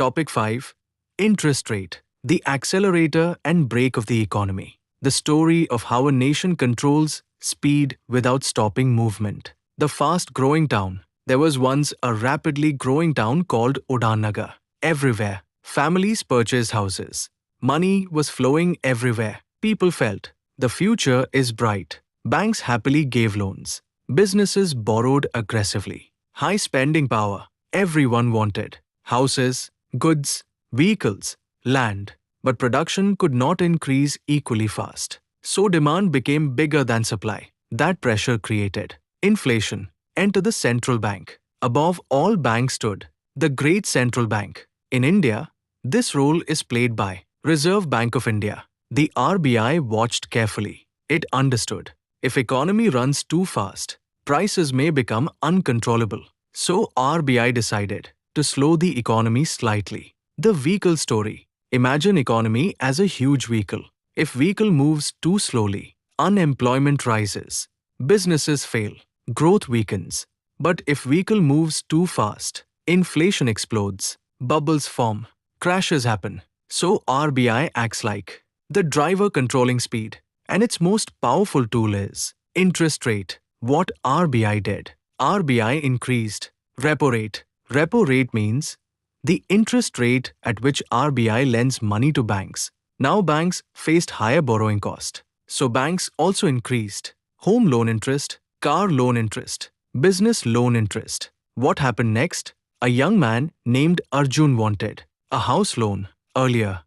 Topic 5. Interest rate, the accelerator and brake of the economy. The story of how a nation controls speed without stopping movement. The fast-growing town. There was once a rapidly growing town called Udanagar. Everywhere, families purchased houses. Money was flowing everywhere. People felt the future is bright. Banks happily gave loans. Businesses borrowed aggressively. High spending power. Everyone wanted houses, goods, vehicles, land. But production could not increase equally fast. So demand became bigger than supply. That pressure created inflation. Enter the central bank. Above all banks stood the great central bank. In India, this role is played by Reserve Bank of India. The RBI watched carefully. It understood if economy runs too fast, prices may become uncontrollable. So RBI decided to slow the economy slightly. The vehicle story. Imagine economy as a huge vehicle. If vehicle moves too slowly, unemployment rises, businesses fail, growth weakens. But if vehicle moves too fast, inflation explodes, bubbles form, crashes happen. So RBI acts like the driver controlling speed. And its most powerful tool is interest rate. What RBI did? RBI increased repo rate. Repo rate means the interest rate at which RBI lends money to banks. Now banks faced higher borrowing cost. So banks also increased home loan interest, car loan interest, business loan interest. What happened next? A young man named Arjun wanted a house loan. Earlier,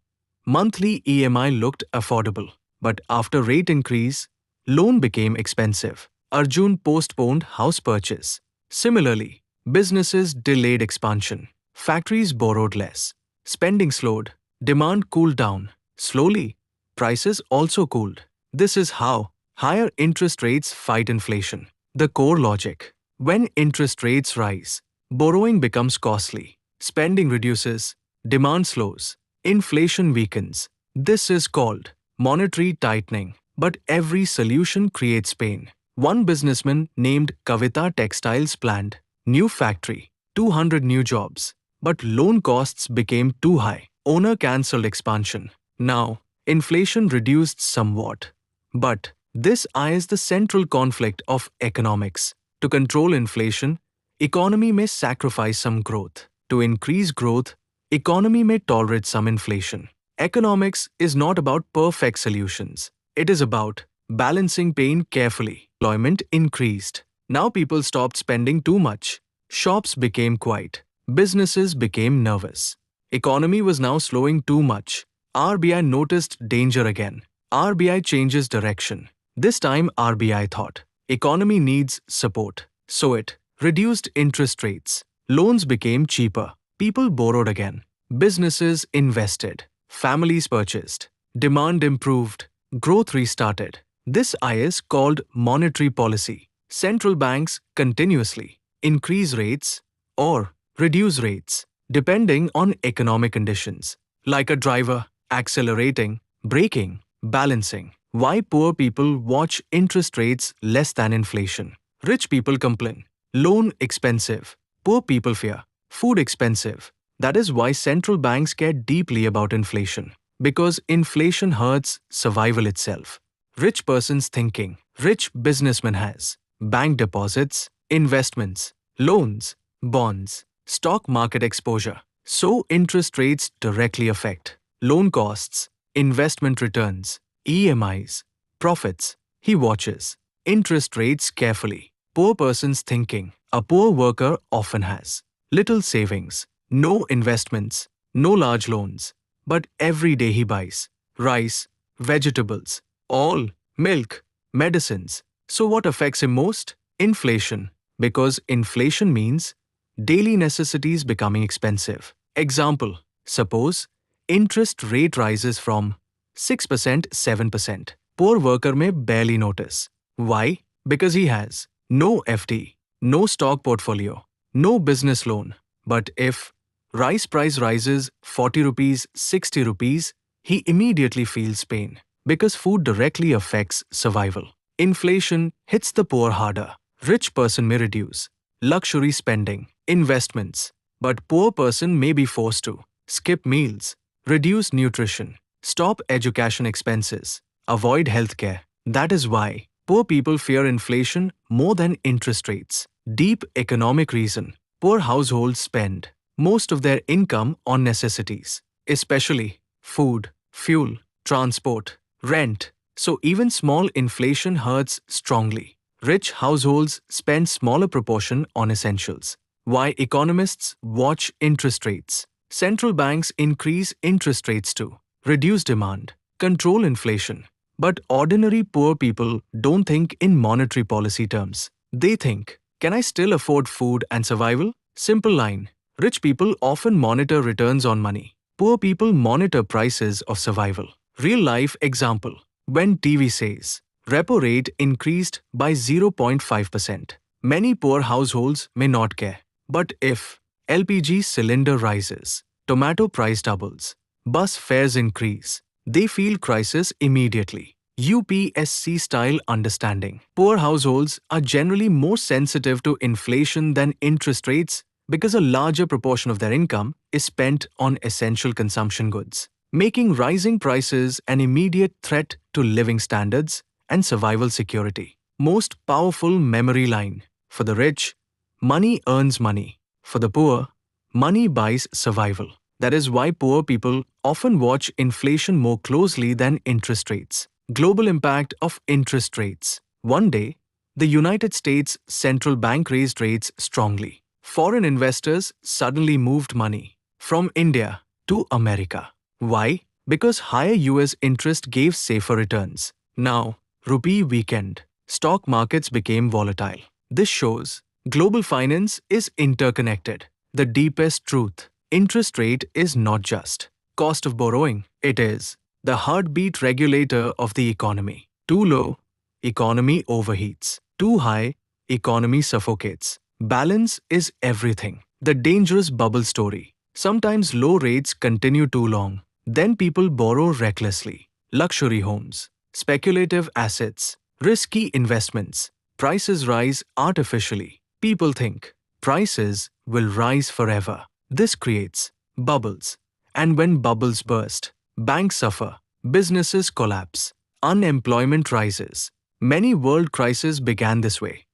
monthly EMI looked affordable. But after rate increase, loan became expensive. Arjun postponed house purchase. Similarly, businesses delayed expansion. Factories borrowed less. Spending slowed. Demand cooled down. Slowly, prices also cooled. This is how higher interest rates fight inflation. The core logic. When interest rates rise, borrowing becomes costly. Spending reduces. Demand slows. Inflation weakens. This is called monetary tightening. But every solution creates pain. One businessman named Kavita Textiles planned new factory, 200 new jobs. But loan costs became too high. Owner cancelled expansion. Now, inflation reduced somewhat. But this is the central conflict of economics. To control inflation, economy may sacrifice some growth. To increase growth, economy may tolerate some inflation. Economics is not about perfect solutions. It is about balancing pain carefully. Employment increased. Now people stopped spending too much. Shops became quiet. Businesses became nervous. Economy was now slowing too much. RBI noticed danger again. RBI changes direction. This time RBI thought economy needs support. So it reduced interest rates. Loans became cheaper. People borrowed again. Businesses invested. Families purchased. Demand improved. Growth restarted. This is called monetary policy. Central banks continuously increase rates or reduce rates depending on economic conditions, like a driver accelerating, braking, balancing. Why poor people watch interest rates less than inflation? Rich people complain, loan expensive. Poor people fear, food expensive. That is why central banks care deeply about inflation. Because inflation hurts survival itself. Rich person's thinking. Rich businessman has bank deposits, investments, loans, bonds, stock market exposure. So interest rates directly affect loan costs, investment returns, EMIs, profits. He watches interest rates carefully. Poor person's thinking. A poor worker often has little savings, no investments, no large loans. But every day he buys rice, vegetables, oil, milk, medicines. So what affects him most? Inflation. Because inflation means daily necessities becoming expensive. Example, suppose interest rate rises from 6% 7%. Poor worker may barely notice. Why? Because he has no FD, no stock portfolio, no business loan. But if rice price rises 40 rupees, 60 rupees, he immediately feels pain because food directly affects survival. Inflation hits the poor harder. Rich person may reduce luxury spending, investments, but poor person may be forced to skip meals, reduce nutrition, stop education expenses, avoid healthcare. That is why poor people fear inflation more than interest rates. Deep economic reason. Poor households spend most of their income on necessities, especially food, fuel, transport, rent. So even small inflation hurts strongly. Rich households spend smaller proportion on essentials. Why economists watch interest rates. Central banks increase interest rates to reduce demand, control inflation. But ordinary poor people don't think in monetary policy terms. They think, can I still afford food and survival? Simple line. Rich people often monitor returns on money. Poor people monitor prices of survival. Real life example. When TV says, Repo rate increased by 0.5%. Many poor households may not care. But if LPG cylinder rises, tomato price doubles, bus fares increase, they feel crisis immediately. UPSC style understanding. Poor households are generally more sensitive to inflation than interest rates because a larger proportion of their income is spent on essential consumption goods, making rising prices an immediate threat to living standards and survival security. Most powerful memory line. For the rich, money earns money. For the poor, money buys survival. That is why poor people often watch inflation more closely than interest rates. Global impact of interest rates. One day, the United States Central Bank raised rates strongly. Foreign investors suddenly moved money from India to America. Why? Because higher US interest gave safer returns. Now, rupee weakened. Stock markets became volatile. This shows global finance is interconnected. The deepest truth. Interest rate is not just cost of borrowing. It is the heartbeat regulator of the economy. Too low, economy overheats. Too high, economy suffocates. Balance is everything. The dangerous bubble story. Sometimes low rates continue too long. Then people borrow recklessly. Luxury homes, speculative assets, risky investments. Prices rise artificially. People think prices will rise forever. This creates bubbles. And when bubbles burst, banks suffer, businesses collapse, unemployment rises. Many world crises began this way.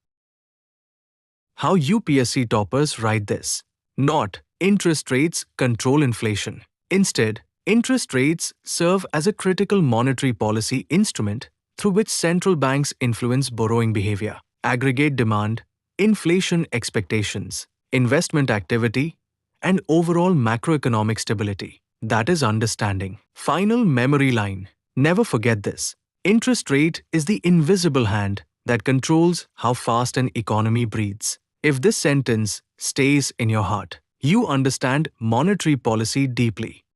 How UPSC toppers write this? Not interest rates control inflation. Instead, interest rates serve as a critical monetary policy instrument through which central banks influence borrowing behavior, aggregate demand, inflation expectations, investment activity, and overall macroeconomic stability. That is understanding. Final memory line. Never forget this. Interest rate is the invisible hand that controls how fast an economy breathes. If this sentence stays in your heart, you understand monetary policy deeply.